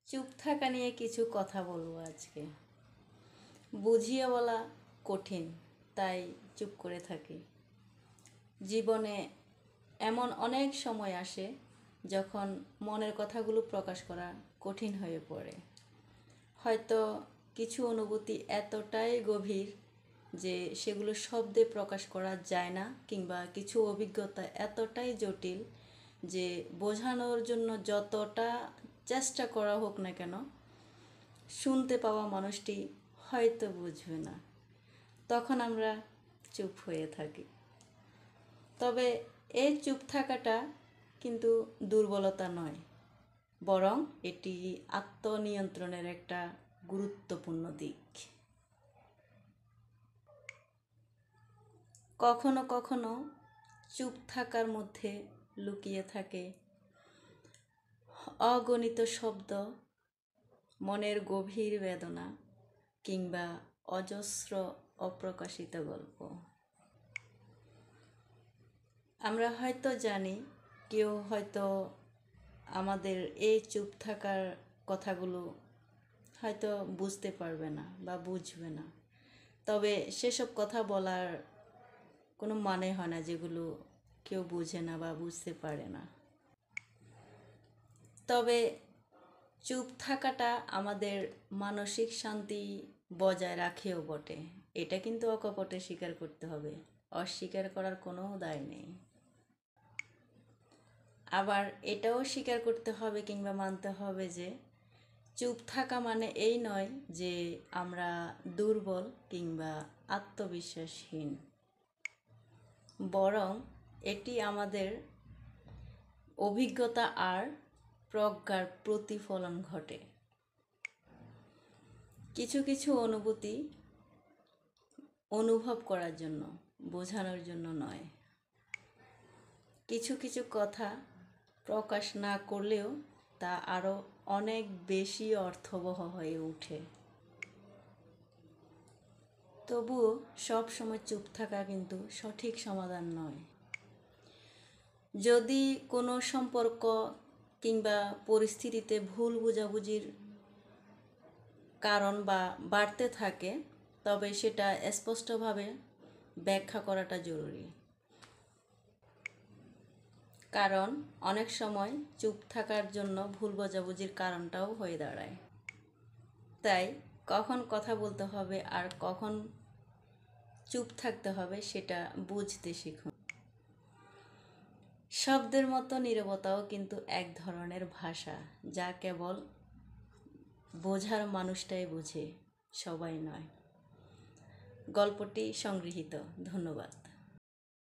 চুপ থাকা নিয়ে কিছু কথা বলবো আজকে। বুঝিয়ে বলা কঠিন, তাই চুপ করে থাকি। জীবনে এমন অনেক সময় আসে যখন মনের কথাগুলো প্রকাশ করা কঠিন হয়ে পড়ে। হয়তো কিছু অনুভূতি এতটাই গভীর যে সেগুলো শব্দে প্রকাশ করা যায় না, কিংবা কিছু অভিজ্ঞতা এতটাই জটিল যে বোঝানোর জন্য যতটা চেষ্টা করা হোক না কেন, শুনতে পাওয়া মানুষটি হয়তো বুঝবে না। তখন আমরা চুপ হয়ে থাকি। তবে এই চুপ থাকাটা কিন্তু দুর্বলতা নয়, বরং এটি আত্মনিয়ন্ত্রণের একটা গুরুত্বপূর্ণ দিক। কখনো কখনো চুপ থাকার মধ্যে লুকিয়ে থাকে অগণিত শব্দ, মনের গভীর বেদনা, কিংবা অজস্র অপ্রকাশিত গল্প। আমরা হয়তো জানি কেউ হয়তো আমাদের এই চুপ থাকার কথাগুলো হয়তো বুঝতে পারবে না বা বুঝবে না, তবে সেসব কথা বলার কোনো মানে হয় না যেগুলো কেউ বুঝে না বা বুঝতে পারে না। তবে চুপ থাকাটা আমাদের মানসিক শান্তি বজায় রাখেও বটে, এটা কিন্তু অকপটে স্বীকার করতে হবে, অস্বীকার করার কোনো দায় নেই। আবার এটাও স্বীকার করতে হবে কিংবা মানতে হবে যে চুপ থাকা মানে এই নয় যে আমরা দুর্বল কিংবা আত্মবিশ্বাসহীন, বরং এটি আমাদের অভিজ্ঞতা আর প্রজ্ঞার প্রতিফলন ঘটে। কিছু কিছু অনুভূতি অনুভব করার জন্য, বোঝানোর জন্য নয়। কিছু কিছু কথা প্রকাশ না করলেও তা আরও অনেক বেশি অর্থবহ হয়ে ওঠে। তবুও সব সময় চুপ থাকা কিন্তু সঠিক সমাধান নয়। যদি কোনো সম্পর্ক কিংবা পরিস্থিতিতে ভুল বোঝাবুঝির কারণ বা বাড়তে থাকে, তবে সেটা স্পষ্টভাবে ব্যাখ্যা করাটা জরুরি। কারণ অনেক সময় চুপ থাকার জন্য ভুল বোঝাবুঝির কারণটাও হয়ে দাঁড়ায়। তাই কখন কথা বলতে হবে আর কখন চুপ থাকতে হবে সেটা বুঝতে শিখুন। শব্দের মতো নীরবতাও কিন্তু এক ধরনের ভাষা, যা কেবল বোঝার মানুষটাই বোঝে, সবাই নয়। গল্পটি সংগৃহীত। ধন্যবাদ।